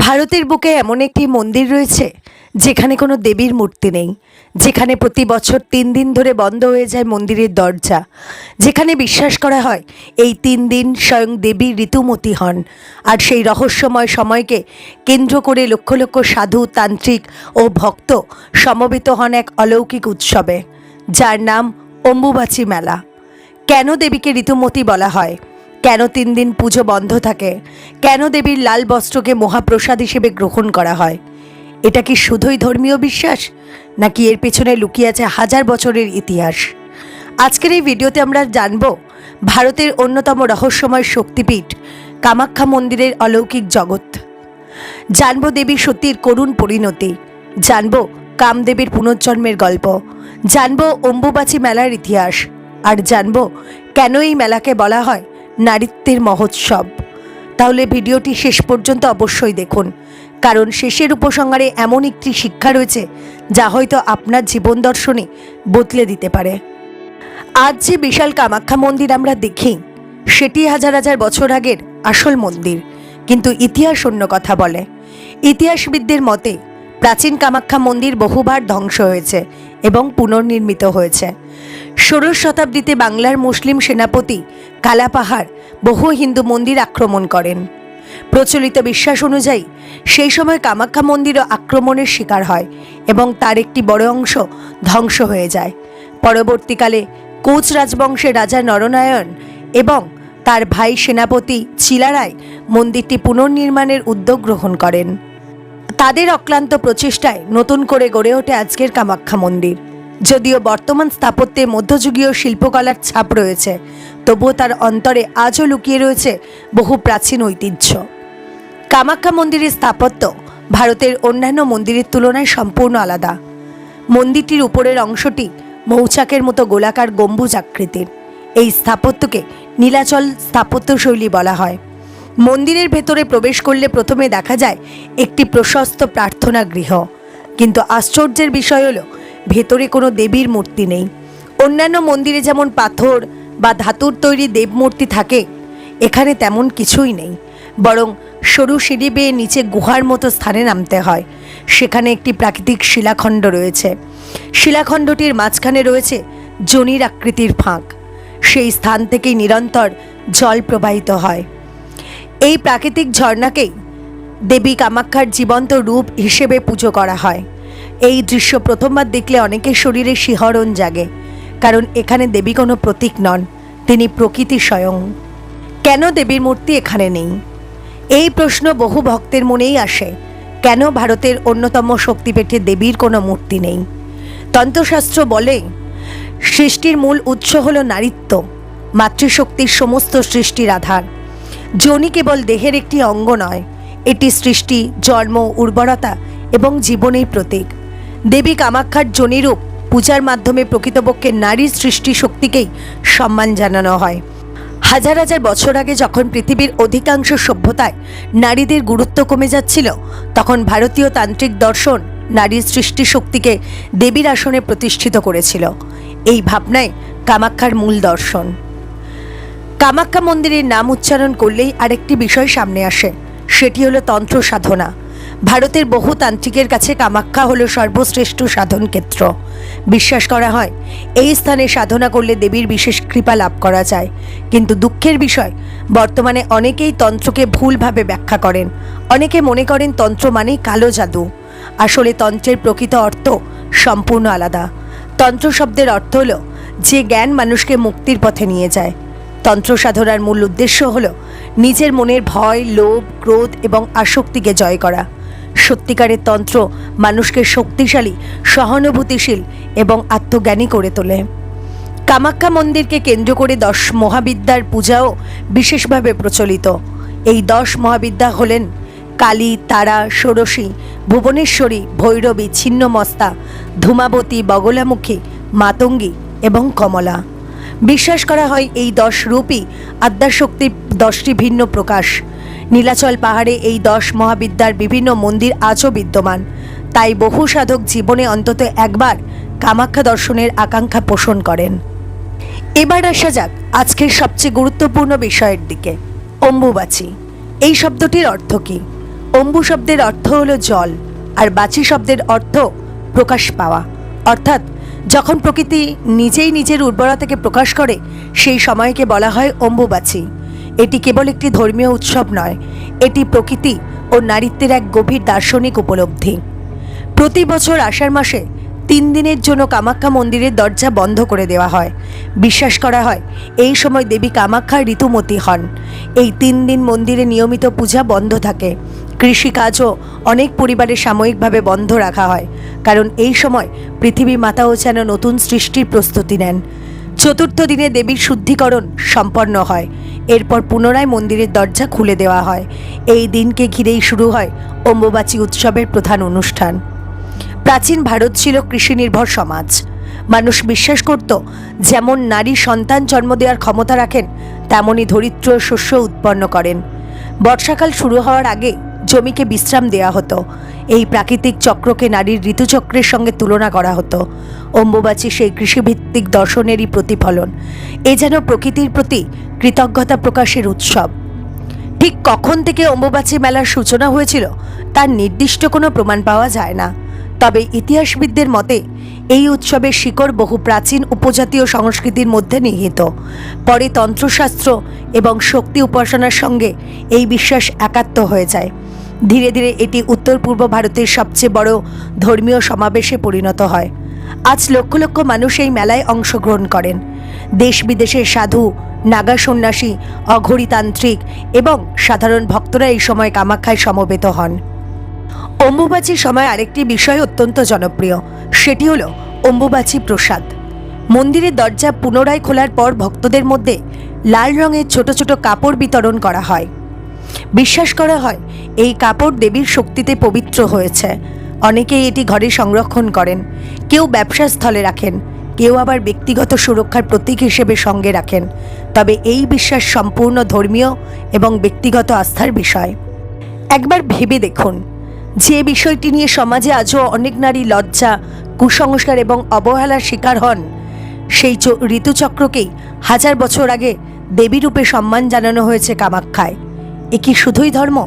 ভারতের বুকে এমন একটি মন্দির রয়েছে যেখানে কোনো দেবীর মূর্তি নেই, যেখানে প্রতি বছর 3 দিন ধরে বন্ধ হয়ে যায় মন্দিরের দরজা, যেখানে বিশ্বাস করা হয় এই 3 দিন স্বয়ং দেবী ঋতুমতী হন। আর সেই রহস্যময় সময়কে কেন্দ্র করে লক্ষ লক্ষ সাধু, তান্ত্রিক ও ভক্ত সমবেত হন এক অলৌকিক উৎসবে, যার নাম অম্বুবাচী মেলা। কেন দেবীকে ঋতুমতী বলা হয়, কেন 3 দিন পুজো বন্ধ থাকে, কেন দেবীর লাল বস্ত্রকে মহাপ্রসাদ হিসেবে গ্রহণ করা হয়? এটা কি শুধুই ধর্মীয় বিশ্বাস, নাকি এর পেছনে লুকিয়ে আছে হাজার বছরের ইতিহাস? আজকের এই ভিডিওতে আমরা জানব ভারতের অন্যতম রহস্যময় শক্তিপীঠ কামাখ্যা মন্দিরের অলৌকিক জগৎ, জানব দেবী সতীর করুণ পরিণতি, জানব কামদেবীর পুনর্জন্মের গল্প, জানব অম্বুবাচী মেলার ইতিহাস, আর জানব কেন এই মেলাকে বলা হয় নারীত্বের মহোৎসব। তাহলে ভিডিওটি শেষ পর্যন্ত অবশ্যই দেখুন, কারণ শেষের উপসংহারে এমন একটি শিক্ষা রয়েছে যা হয়তো আপনার জীবন দর্শনে বদলে দিতে পারে। আজ যে বিশাল কামাখ্যা মন্দির আমরা দেখি, সেটি হাজার হাজার বছর আগের আসল মন্দির, কিন্তু ইতিহাস অন্য কথা বলে। ইতিহাসবিদদের মতে প্রাচীন কামাখ্যা মন্দির বহুবার ধ্বংস হয়েছে এবং পুনর্নির্মিত হয়েছে। 16 শতাব্দীতে বাংলার মুসলিম সেনাপতি কালাপাহাড় বহু হিন্দু মন্দির আক্রমণ করেন। প্রচলিত বিশ্বাস অনুযায়ী সেই সময় কামাখ্যা মন্দিরও আক্রমণের শিকার হয় এবং তার একটি বড় অংশ ধ্বংস হয়ে যায়। পরবর্তীকালে কোচ রাজবংশের রাজা নরনারায়ণ এবং তার ভাই সেনাপতি চিলারায় মন্দিরটি পুনর্নির্মাণের উদ্যোগ গ্রহণ করেন। তাদের অক্লান্ত প্রচেষ্টায় নতুন করে গড়ে ওঠে আজকের কামাখ্যা মন্দির। যদিও বর্তমান স্থাপত্যে মধ্যযুগীয় শিল্পকলার ছাপ রয়েছে, তবুও তার অন্তরে আজও লুকিয়ে রয়েছে বহু প্রাচীন ঐতিহ্য। কামাখ্যা মন্দিরের স্থাপত্য ভারতের অন্যান্য মন্দিরের তুলনায় সম্পূর্ণ আলাদা। মন্দিরটির উপরের অংশটি মৌচাকের মতো গোলাকার গম্বুজ আকৃতির। এই স্থাপত্যকে নীলাচল স্থাপত্যশৈলী বলা হয়। মন্দিরের ভেতরে প্রবেশ করলে প্রথমে দেখা যায় একটি প্রশস্ত প্রার্থনা গৃহ, কিন্তু আশ্চর্যের বিষয় হলো ভেতরে কোনো দেবীর মূর্তি নেই। অন্যান্য মন্দিরে যেমন পাথর বা ধাতুর তৈরি দেবমূর্তি থাকে, এখানে তেমন কিছুই নেই, বরং সরু সিঁড়ি বেয়ে নিচে গুহার মতো স্থানে নামতে হয়। সেখানে একটি প্রাকৃতিক শিলাখণ্ড রয়েছে। শিলাখণ্ডটির মাঝখানে রয়েছে জনির আকৃতির ফাঁক। সেই স্থান থেকেই নিরন্তর জল প্রবাহিত হয়। এই প্রাকৃতিক ঝর্ণাকেই দেবী কামাখ্যার জীবন্ত রূপ হিসেবে পুজো করা হয়। এই দৃশ্য প্রথমবার দেখলে অনেকের শরীরে শিহরণ জাগে, কারণ এখানে দেবী কোনো প্রতীক নন, তিনি প্রকৃতি স্বয়ং। কেন দেবীর মূর্তি এখানে নেই? এই প্রশ্ন বহু ভক্তের মনেই আসে। কেন ভারতের অন্যতম শক্তিপীঠে দেবীর কোনো মূর্তি নেই? তন্ত্রশাস্ত্র বলে সৃষ্টির মূল উৎস হল নারীত্ব, মাতৃশক্তির সমস্ত সৃষ্টির আধার। যোনি কেবল দেহের একটি অঙ্গ নয়, এটি সৃষ্টি, জন্ম, উর্বরতা এবং জীবনের প্রতীক। দেবী কামাখ্যার যোনিরূপ পূজার মাধ্যমে প্রকৃতপক্ষে নারীর সৃষ্টি শক্তিকেই সম্মান জানানো হয়। হাজার হাজার বছর আগে যখন পৃথিবীর অধিকাংশ সভ্যতায় নারীদের গুরুত্ব কমে যাচ্ছিল, তখন ভারতীয় তান্ত্রিক দর্শন নারীর সৃষ্টি শক্তিকে দেবীর আসনে প্রতিষ্ঠিত করেছিল। এই ভাবনায় কামাখ্যার মূল দর্শন। কামাখ্যা মন্দিরের নাম উচ্চারণ করলেই আরেকটি বিষয় সামনে আসে, সেটি হলো তন্ত্র সাধনা। ভারতের বহু তান্ত্রিকের কাছে কামাখ্যা হলো সর্বশ্রেষ্ঠ সাধন ক্ষেত্র। বিশ্বাস করা হয় এই স্থানে সাধনা করলে দেবীর বিশেষ কৃপা লাভ করা যায়। কিন্তু দুঃখের বিষয়, বর্তমানে অনেকেই তন্ত্রকে ভুলভাবে ব্যাখ্যা করেন। অনেকে মনে করেন তন্ত্র মানে কালো জাদু। আসলে তন্ত্রের প্রকৃত অর্থ সম্পূর্ণ আলাদা। তন্ত্র শব্দের অর্থ হলো যে জ্ঞান মানুষকে মুক্তির পথে নিয়ে যায়। তন্ত্র সাধনার মূল উদ্দেশ্য হলো নিজের মনের ভয়, লোভ, ক্রোধ এবং আসক্তিকে জয় করা। সত্যিকারের তন্ত্র মানুষকে শক্তিশালী, সহানুভূতিশীল এবং আত্মজ্ঞানী করে তোলে। কামাখ্যা মন্দিরকে কেন্দ্র করে 10 মহাবিদ্যার পূজাও বিশেষভাবে প্রচলিত। এই 10 মহাবিদ্যা হলেন কালী, তারা, ষোড়শী, ভুবনেশ্বরী, ভৈরবী, ছিন্নমস্তা, ধূমাবতী, বগলামুখী, মাতঙ্গী এবং কমলা। বিশ্বাস করা হয় এই 10 রূপই আদ্যাশক্তির 10টি ভিন্ন প্রকাশ। নীলাচল পাহাড়ে এই 10 মহাবিদ্যার বিভিন্ন মন্দির আজও বিদ্যমান। তাই বহু সাধক জীবনে অন্তত একবার কামাখ্যা দর্শনের আকাঙ্ক্ষা পোষণ করেন। এবার আসা যাক আজকের সবচেয়ে গুরুত্বপূর্ণ বিষয়ের দিকে, অম্বুবাচী। এই শব্দটির অর্থ কী? অম্বু শব্দের অর্থ হলো জল, আর বাচি শব্দের অর্থ প্রকাশ পাওয়া, অর্থাৎ যখন প্রকৃতি নিজেই নিজের উর্বরতাকে প্রকাশ করে সেই সময়কে বলা হয় অম্বুবাচী। এটি কেবল একটি ধর্মীয় উৎসব নয়, এটি প্রকৃতি ও নারীত্বের এক গভীর দার্শনিক উপলব্ধি। প্রতি বছর আষাঢ় মাসে 3 দিনের জন্য কামাখ্যা মন্দিরের দরজা বন্ধ করে দেওয়া হয়। বিশ্বাস করা হয় এই সময় দেবী কামাখ্যা ঋতুমতী হন। এই 3 দিন মন্দিরে নিয়মিত পূজা বন্ধ থাকে। কৃষিকাজও অনেক পরিবারে সাময়িকভাবে বন্ধ রাখা হয়, কারণ এই সময় পৃথিবী মাতাও যেন নতুন সৃষ্টির প্রস্তুতি নেন। চতুর্থ দিনে দেবীর শুদ্ধিকরণ সম্পন্ন হয়। এরপর পুনরায় মন্দিরের দরজা খুলে দেওয়া হয়। এই দিনকে ঘিরেই শুরু হয় অম্বুবাচী উৎসবের প্রধান অনুষ্ঠান। প্রাচীন ভারত ছিল কৃষি নির্ভর সমাজ। মানুষ বিশ্বাস করত যেমন নারী সন্তান জন্ম দেওয়ার ক্ষমতা রাখেন, তেমনি ধরিত্র শস্য উৎপন্ন করেন। বর্ষাকাল শুরু হওয়ার আগে জমিকে বিশ্রাম দেওয়া হতো। এই প্রাকৃতিক চক্রকে নারীর ঋতুচক্রের সঙ্গে তুলনা করা হতো। অম্বুবাচী সেই কৃষিভিত্তিক দর্শনেরই প্রতিফলন। এ যেন প্রকৃতির প্রতি কৃতজ্ঞতা প্রকাশের উৎসব। ঠিক কখন থেকে অম্বুবাচী মেলার সূচনা হয়েছিল তার নির্দিষ্ট কোনো প্রমাণ পাওয়া যায় না। তবে ইতিহাসবিদদের মতে এই উৎসবের শিকড় বহু প্রাচীন উপজাতীয় সংস্কৃতির মধ্যে নিহিত। পরে তন্ত্রশাস্ত্র এবং শক্তি উপাসনার সঙ্গে এই বিশ্বাস একাত্ম হয়ে যায়। ধীরে ধীরে এটি উত্তর পূর্ব ভারতের সবচেয়ে বড় ধর্মীয় সমাবেশে পরিণত হয়। আজ লক্ষ লক্ষ মানুষ এই মেলায় অংশগ্রহণ করেন। দেশ বিদেশের সাধু, নাগা সন্ন্যাসী, অঘোরীতান্ত্রিক এবং সাধারণ ভক্তরা এই সময় কামাখ্যায় সমবেত হন। অম্বুবাচীর সময় আরেকটি বিষয় অত্যন্ত জনপ্রিয়, সেটি হলো অম্বুবাচী প্রসাদ। মন্দিরের দরজা পুনরায় খোলার পর ভক্তদের মধ্যে লাল রঙের ছোট ছোট কাপড় বিতরণ করা হয়। বিশ্বাস করা হয় এই কাপড় দেবীর শক্তিতে পবিত্র হয়েছে। অনেকেই এটি ঘরে সংরক্ষণ করেন, কেউ ব্যবসা স্থলে রাখেন, কেউ আবার ব্যক্তিগত সুরক্ষার প্রতীক হিসেবে সঙ্গে রাখেন। তবে এই বিশ্বাস সম্পূর্ণ ধর্মীয় এবং ব্যক্তিগত আস্থার বিষয়। একবার ভেবে দেখুন, যে বিষয়টি নিয়ে সমাজে আজও অনেক নারী লজ্জা, কুসংস্কার এবং অবহেলার শিকার হন, সেই ঋতুচক্রকেই 1000 বছর আগে দেবী রূপে সম্মান জানানো হয়েছে কামাখ্যায়। এ কি শুধুই ধর্ম,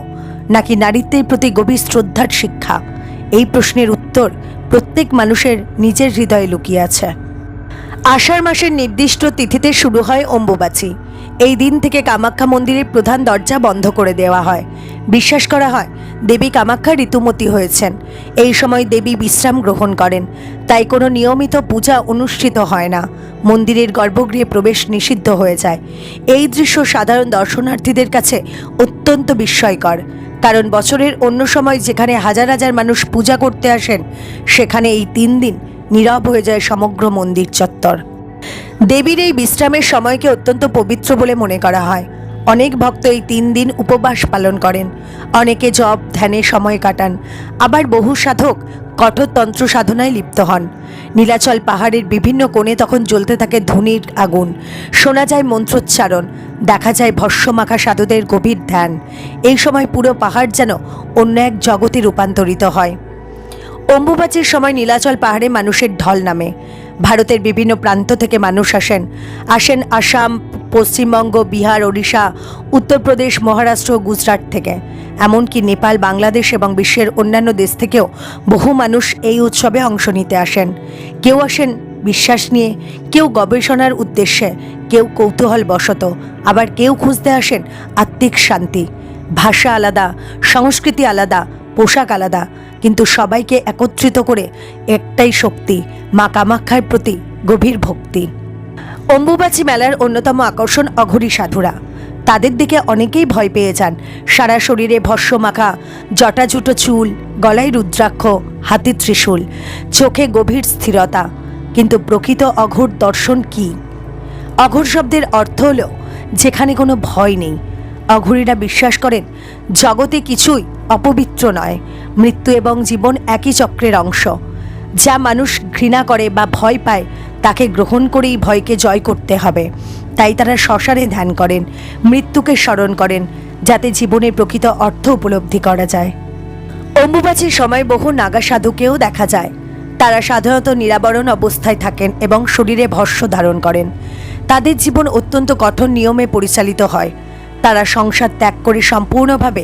নাকি নারীত্বের প্রতি গভীর শ্রদ্ধার শিক্ষা? এই প্রশ্নের উত্তর প্রত্যেক মানুষের নিজের হৃদয়ে লুকিয়ে আছে। আষাঢ় মাসের নির্দিষ্ট তিথিতে শুরু হয় অম্বুবাচী। এই দিন থেকে কামাখ্যা মন্দিরের প্রধান দরজা বন্ধ করে দেওয়া হয়। বিশ্বাস করা হয় দেবী কামাখ্যা ঋতুমতী হয়েছেন। এই সময় দেবী বিশ্রাম গ্রহণ করেন, তাই কোনো নিয়মিত পূজা অনুষ্ঠিত হয় না। মন্দিরের গর্ভগৃহে প্রবেশ নিষিদ্ধ হয়ে যায়। এই দৃশ্য সাধারণ দর্শনার্থীদের কাছে অত্যন্ত বিস্ময়কর, কারণ বছরের অন্য সময় যেখানে হাজার হাজার মানুষ পূজা করতে আসেন, সেখানে এই 3 দিন নীরব হয়ে যায় সমগ্র মন্দির চত্বর। দেবীর এই বিশ্রামের সময়কে অত্যন্ত পবিত্র বলে মনে করা হয়। অনেক ভক্ত এই 3 দিন উপবাস পালন করেন, অনেকে জপ ধ্যানে সময় কাটান, আবার বহু সাধক কঠোর তন্ত্র সাধনায় লিপ্ত হন। নীলাচল পাহাড়ের বিভিন্ন কোণে তখন জ্বলতে থাকে ধুনির আগুন, শোনা যায় মন্ত্রোচ্চারণ, দেখা যায় ভস্মমাখা সাধুদের গভীর ধ্যান। এই সময় পুরো পাহাড় যেন অন্য এক জগতে রূপান্তরিত হয়। অম্বুবাচীর সময় নীলাচল পাহাড়ে মানুষের ঢল নামে। ভারতের বিভিন্ন প্রান্ত থেকে মানুষ আসেন আসাম, পশ্চিমবঙ্গ, বিহার, ওড়িশা, উত্তরপ্রদেশ, মহারাষ্ট্র, গুজরাট থেকে। এমনকি নেপাল, বাংলাদেশ এবং বিশ্বের অন্যান্য দেশ থেকেও বহু মানুষ এই উৎসবে অংশ নিতে আসেন। কেউ আসেন বিশ্বাস নিয়ে, কেউ গবেষণার উদ্দেশ্যে, কেউ কৌতূহল বশত, আবার কেউ খুঁজতে আসেন আত্মিক শান্তি। ভাষা আলাদা, সংস্কৃতি আলাদা, পোশাক আলাদা, কিন্তু সবাইকে একত্রিত করে একটাই শক্তি, মা কামাখ্যার প্রতি গভীর ভক্তি। অম্বুবাচী মেলার অন্যতম আকর্ষণ অঘোরী সাধুরা। তাদের দিকে অনেকেই ভয় পেয়ে যান। সারা শরীরে ভস্মমাখা, জটাজুটো চুল, গলায় রুদ্রাক্ষ, হাতে ত্রিশূল, চোখে গভীর স্থিরতা। কিন্তু প্রকৃত অঘোর দর্শন কি? অঘোর শব্দের অর্থ হল যেখানে কোনো ভয় নেই। অঘোরীরা বিশ্বাস করেন জগতে কিছুই অপবিত্র নয়, মৃত্যু এবং জীবন একই চক্রের অংশ। যা মানুষ ঘৃণা করে বা ভয় পায় তাকে গ্রহণ করেই ভয়কে জয় করতে হবে। তাই তারা শ্মশানে ধ্যান করেন, মৃত্যুকে স্মরণ করেন, যাতে জীবনের প্রকৃত অর্থ উপলব্ধি করা যায়। অম্বুবাচীর সময় বহু নাগা সাধুকেও দেখা যায়। তারা সাধারণত নিরাবরণ অবস্থায় থাকেন এবং শরীরে ভস্ম ধারণ করেন। তাদের জীবন অত্যন্ত কঠোর নিয়মে পরিচালিত হয়। তারা সংসার ত্যাগ করে সম্পূর্ণভাবে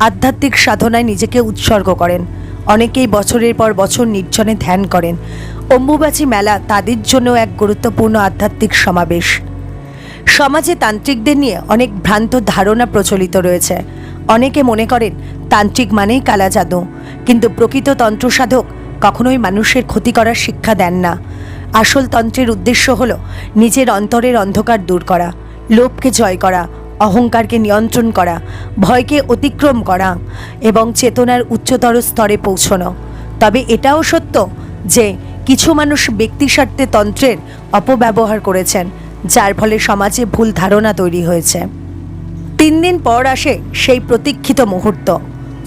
আধ্যাত্মিক সাধনায় নিজেকে উৎসর্গ করেন। অনেকেই বছরের পর বছর নির্জনে ধ্যান করেন। অম্বুবাচী মেলা তাদের জন্য এক গুরুত্বপূর্ণ আধ্যাত্মিক সমাবেশ। সমাজে তান্ত্রিকদের নিয়ে অনেক ভ্রান্ত ধারণা প্রচলিত রয়েছে। অনেকে মনে করেন তান্ত্রিক মানেই কালা জাদু, কিন্তু প্রকৃত তন্ত্র সাধক কখনোই মানুষের ক্ষতি করার শিক্ষা দেন না। আসল তন্ত্রের উদ্দেশ্য হলো নিজের অন্তরের অন্ধকার দূর করা, লোভকে জয় করা, অহংকারকে নিয়ন্ত্রণ করা, ভয়কে অতিক্রম করা এবং চেতনার উচ্চতর স্তরে পৌঁছানো। তবে এটাও সত্য যে কিছু মানুষ ব্যক্তিস্বার্থে তন্ত্রের অপব্যবহার করেছেন, যার ফলে সমাজে ভুল ধারণা তৈরি হয়েছে। 3 দিন পর আসে সেই প্রতীক্ষিত মুহূর্ত,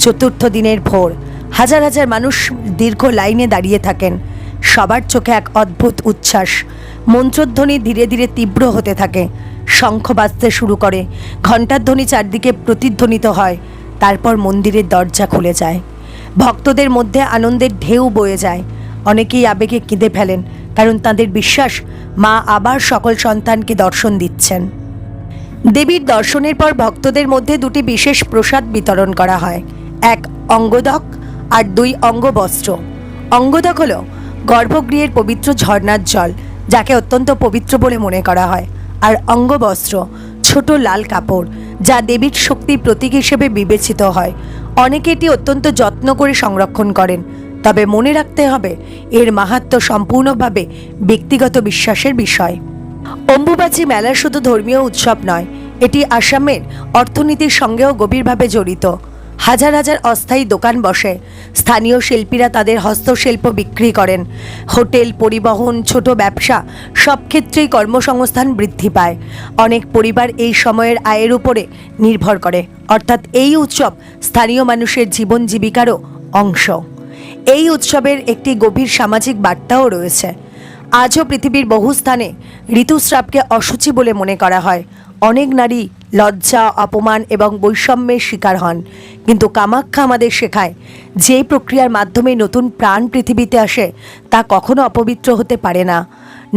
চতুর্থ দিনের ভোর। হাজার হাজার মানুষ দীর্ঘ লাইনে দাঁড়িয়ে থাকেন। সবার চোখে এক অদ্ভুত উচ্ছ্বাস। মন্ত্রধ্বনি ধীরে ধীরে তীব্র হতে থাকে, শঙ্খ বাজতে শুরু করে, ঘণ্টার ধ্বনি চারদিকে প্রতিধ্বনিত হয়। তারপর মন্দিরের দরজা খুলে যায়। ভক্তদের মধ্যে আনন্দের ঢেউ বয়ে যায়। অনেকেই আবেগে কেঁদে ফেলেন, কারণ তাদের বিশ্বাস মা আবার সকল সন্তানকে দর্শন দিচ্ছেন। দেবীর দর্শনের পর ভক্তদের মধ্যে 2টি বিশেষ প্রসাদ বিতরণ করা হয়, এক অঙ্গদক আর 2 অঙ্গবস্ত্র। অঙ্গদক হল গর্ভগৃহের পবিত্র ঝর্ণার জল, যাকে অত্যন্ত পবিত্র বলে মনে করা হয়। আর অঙ্গবস্ত্র ছোট লাল কাপড়, যা দেবীর শক্তির প্রতীক হিসেবে বিবেচিত হয়। অনেকে এটি অত্যন্ত যত্ন করে সংরক্ষণ করেন। তবে মনে রাখতে হবে, এর মাহাত্ম্য সম্পূর্ণভাবে ব্যক্তিগত বিশ্বাসের বিষয়। অম্বুবাচী মেলা শুধু ধর্মীয় উৎসব নয়, এটি আসামের অর্থনীতির সঙ্গেও গভীরভাবে জড়িত। হাজার হাজার অস্থায়ী দোকান বসে, স্থানীয় শিল্পীরা তাদের হস্তশিল্প বিক্রি করেন। হোটেল, পরিবহন, ছোট ব্যবসা সব ক্ষেত্রেই কর্মসংস্থান বৃদ্ধি পায়। অনেক পরিবার এই সময়ের আয়ের উপরে নির্ভর করে, অর্থাৎ এই উৎসব স্থানীয় মানুষের জীবন জীবিকারও অংশ। এই উৎসবের একটি গভীর সামাজিক বার্তাও রয়েছে। আজও পৃথিবীর বহু স্থানে ঋতুস্রাবকে অশুচি বলে মনে করা হয়। অনেক নারী লজ্জা, অপমান এবং বৈষম্যের শিকার হন। কিন্তু কামাখ্যা আমাদের শেখায়, যে প্রক্রিয়ার মাধ্যমে নতুন প্রাণ পৃথিবীতে আসে তা কখনো অপবিত্র হতে পারে না।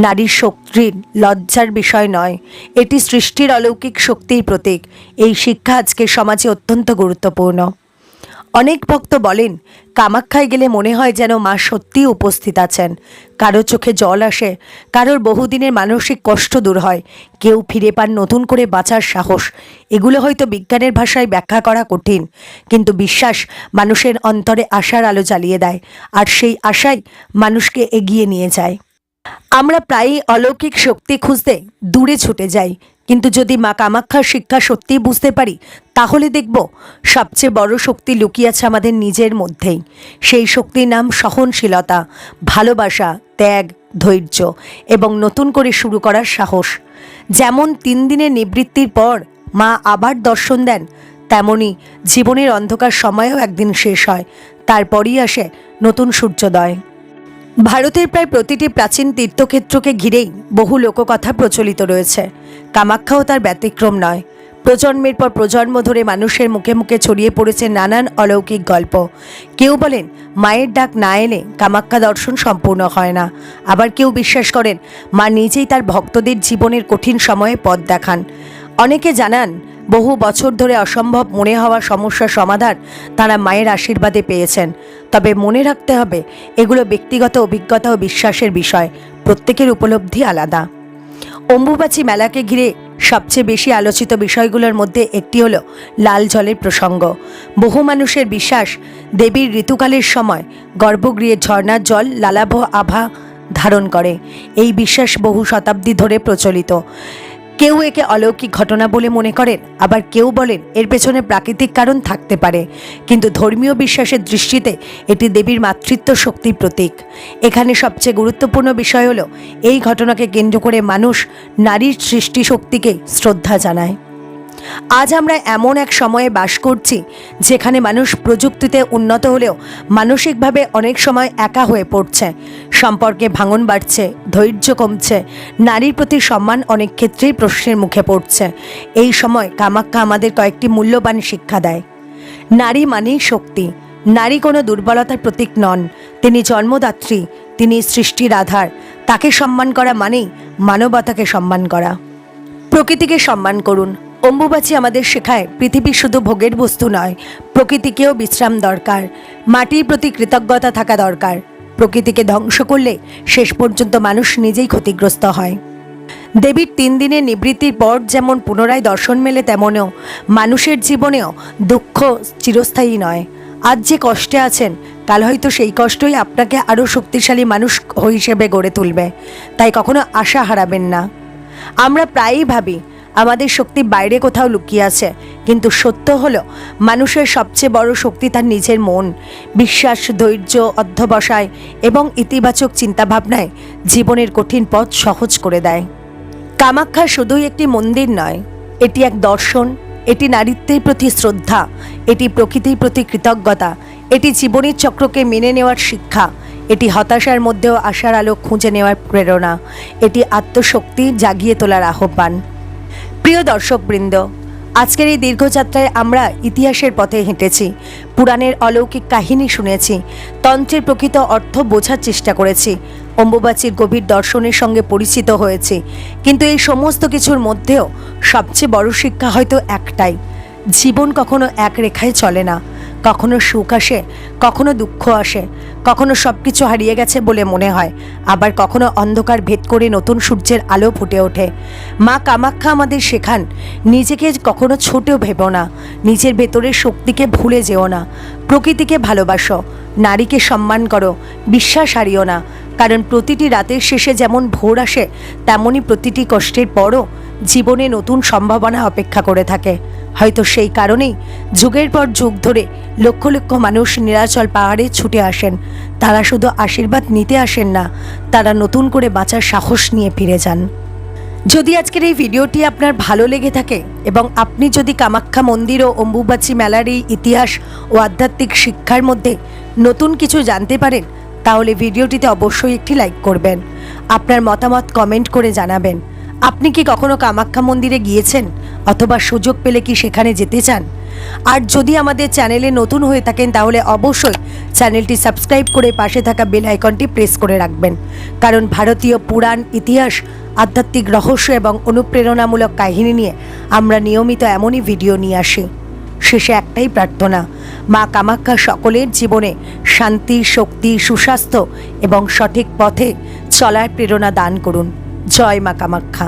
নারীর শক্তির লজ্জার বিষয় নয়, এটি সৃষ্টির অলৌকিক শক্তির প্রতীক। এই শিক্ষা আজকে সমাজে অত্যন্ত গুরুত্বপূর্ণ। অনেক ভক্ত বলেন, কামাখ্যায় গেলে মনে হয় যেন মা সত্যিই উপস্থিত আছেন। কারো চোখে জল আসে, কারোর বহুদিনের মানসিক কষ্ট দূর হয়, কেউ ফিরে পান নতুন করে বাঁচার সাহস। এগুলো হয়তো বিজ্ঞানের ভাষায় ব্যাখ্যা করা কঠিন, কিন্তু বিশ্বাস মানুষের অন্তরে আশার আলো জ্বালিয়ে দেয়, আর সেই আশাই মানুষকে এগিয়ে নিয়ে যায়। আমরা প্রায়ই অলৌকিক শক্তি খুঁজতে দূরে ছুটে যাই, কিন্তু যদি মা কামাখ্যার শিক্ষা সত্যিই বুঝতে পারি, তাহলে দেখব সবচেয়ে বড় শক্তি লুকিয়ে আছে আমাদের নিজের মধ্যেই। সেই শক্তির নাম সহনশীলতা, ভালোবাসা, ত্যাগ, ধৈর্য এবং নতুন করে শুরু করার সাহস। যেমন 3 দিনের নিবৃত্তির পর মা আবার দর্শন দেন, তেমনি জীবনের অন্ধকার সময়ও একদিন শেষ হয়, তারপরই আসে নতুন সূর্যোদয়। ভারতের প্রায় প্রতিটি প্রাচীন তীর্থক্ষেত্রকে ঘিরেই বহু লোককথা প্রচলিত রয়েছে। কামাখ্যাও তার ব্যতিক্রম নয়। প্রজন্মের পর প্রজন্ম ধরে মানুষের মুখে মুখে ছড়িয়ে পড়েছে নানান অলৌকিক গল্প। কেউ বলেন মায়ের ডাক না এলে কামাখ্যা দর্শন সম্পূর্ণ হয় না। আবার কেউ বিশ্বাস করেন মা নিজেই তার ভক্তদের জীবনের কঠিন সময়ে পথ দেখান। অনেকে জানান বহু বছর ধরে অসম্ভব মনে হওয়া সমস্যার সমাধান তারা মায়ের আশীর্বাদে পেয়েছেন। তবে মনে রাখতে হবে, এগুলো ব্যক্তিগত অভিজ্ঞতা ও বিশ্বাসের বিষয়, প্রত্যেকের উপলব্ধি আলাদা। অম্বুবাচী মেলাকে ঘিরে সবচেয়ে বেশি আলোচিত বিষয়গুলোর মধ্যে একটি হলো লাল জলের প্রসঙ্গ। বহু মানুষের বিশ্বাস, দেবীর ঋতুকালের সময় গর্ভগৃহের ঝর্ণার জল লালাভ আভা ধারণ করে। এই বিশ্বাস বহু শতাব্দী ধরে প্রচলিত। কেউ একে অলৌকিক ঘটনা বলে মনে করেন, আবার কেউ বলেন এর পেছনে প্রাকৃতিক কারণ থাকতে পারে। কিন্তু ধর্মীয় বিশ্বাসের দৃষ্টিতে এটি দেবীর মাতৃত্ব শক্তির প্রতীক। এখানে সবচেয়ে গুরুত্বপূর্ণ বিষয় হলো, এই ঘটনাকে কেন্দ্র করে মানুষ নারীর সৃষ্টি শক্তিকে শ্রদ্ধা জানায়। আজ আমরা এমন এক সময়ে বাস করছি যেখানে মানুষ প্রযুক্তিতে উন্নত হলেও মানসিকভাবে অনেক সময় একা হয়ে পড়ছে। সম্পর্কে ভাঙন বাড়ছে, ধৈর্য কমছে, নারীর প্রতি সম্মান অনেক ক্ষেত্রেই প্রশ্নের মুখে পড়ছে। এই সময় কামাখ্যা আমাদের কয়েকটি মূল্যবান শিক্ষা দেয়। নারী মানেই শক্তি। নারী কোনো দুর্বলতার প্রতীক নন, তিনি জন্মদাত্রী, তিনি সৃষ্টির আধার। তাকে সম্মান করা মানেই মানবতাকে সম্মান করা। প্রকৃতিকে সম্মান করুন, অম্বুবাচী আমাদের শেখায় পৃথিবী শুধু ভোগের বস্তু নয়, প্রকৃতিকেও বিশ্রাম দরকার। মাটির প্রতি কৃতজ্ঞতা থাকা দরকার। প্রকৃতিকে ধ্বংস করলে শেষ পর্যন্ত মানুষ নিজেই ক্ষতিগ্রস্ত হয়। দেবীর 3 দিনের নিবৃত্তির পর যেমন পুনরায় দর্শন মেলে, তেমনও মানুষের জীবনেও দুঃখ চিরস্থায়ী নয়। আজ যে কষ্টে আছেন, কাল হয়তো সেই কষ্টই আপনাকে আরও শক্তিশালী মানুষ হিসেবে গড়ে তুলবে। তাই কখনো আশা হারাবেন না। আমরা প্রায়ই ভাবি আমাদের শক্তি বাইরে কোথাও লুকিয়ে আছে, কিন্তু সত্য হলো মানুষের সবচেয়ে বড় শক্তি তার নিজের মন। বিশ্বাস, ধৈর্য, অধ্যবসায় এবং ইতিবাচক চিন্তাভাবনায় জীবনের কঠিন পথ সহজ করে দেয়। কামাখ্যা শুধুই একটি মন্দির নয়, এটি এক দর্শন। এটি নারীত্বের প্রতি শ্রদ্ধা, এটি প্রকৃতির প্রতি কৃতজ্ঞতা, এটি জীবনের চক্রকে মেনে নেওয়ার শিক্ষা, এটি হতাশার মধ্যেও আশার আলো খুঁজে নেওয়ার প্রেরণা, এটি আত্মশক্তি জাগিয়ে তোলার আহ্বান। প্রিয় দর্শকবৃন্দ, আজকের এই দীর্ঘযাত্রায় আমরা ইতিহাসের পথে হেঁটেছি, পুরাণের অলৌকিক কাহিনী শুনেছি, তন্ত্রের প্রকৃত অর্থ বোঝার চেষ্টা করেছি, অম্বুবাচীর গভীর দর্শনের সঙ্গে পরিচিত হয়েছি। কিন্তু এই সমস্ত কিছুর মধ্যেও সবচেয়ে বড় শিক্ষা হয়তো একটাই: জীবন কখনো এক রেখায় চলে না। কখনো সুখ আসে, কখনো দুঃখ আসে, কখনো সব কিছু হারিয়ে গেছে বলে মনে হয়, আবার কখনো অন্ধকার ভেদ করে নতুন সূর্যের আলো ফুটে ওঠে। মা কামাখ্যা আমাদের শেখান, নিজেকে কখনো ছোট ভেবো না, নিজের ভেতরের শক্তিকে ভুলে যেও না, প্রকৃতিকে ভালোবাসো, নারীকে সম্মান করো, বিশ্বাস হারিও না। কারণ প্রতিটি রাতের শেষে যেমন ভোর আসে, তেমনই প্রতিটি কষ্টের পরও জীবনে নতুন সম্ভাবনা অপেক্ষা করে থাকে। হয়তো সেই কারণেই যুগের পর যুগ ধরে লক্ষ লক্ষ মানুষ নীলাচল পাহাড়ে ছুটে আসেন। তারা শুধু আশীর্বাদ নিতে আসেন না, তারা নতুন করে বাঁচার সাহস নিয়ে ফিরে যান। যদি আজকের এই ভিডিওটি আপনার ভালো লেগে থাকে এবং আপনি যদি কামাখ্যা মন্দির ও অম্বুবাচী মেলার এই ইতিহাস ও আধ্যাত্মিক শিক্ষার মধ্যে নতুন কিছু জানতে পারেন, তাহলে ভিডিওটিতে অবশ্যই একটি লাইক করবেন। আপনার মতামত কমেন্ট করে জানাবেন। আপনি কি কখনো কামাখ্যা মন্দিরে গিয়েছেন, অথবা সুযোগ পেলে কি সেখানে যেতে চান? আর যদি আমাদের চ্যানেলে নতুন হয়ে থাকেন, তাহলে অবশ্যই চ্যানেলটি সাবস্ক্রাইব করে পাশে থাকা বেল আইকনটি প্রেস করে রাখবেন। কারণ ভারতীয় পুরাণ, ইতিহাস, আধ্যাত্মিক রহস্য এবং অনুপ্রেরণামূলক কাহিনী নিয়ে আমরা নিয়মিত এমনই ভিডিও নিয়ে আসি। শেষে একটাই প্রার্থনা: মা কামাখ্যা সকলের জীবনে শান্তি, শক্তি, সুস্বাস্থ্য এবং সঠিক পথে চলার প্রেরণা দান করুন। জয় মা কামাখ্যা।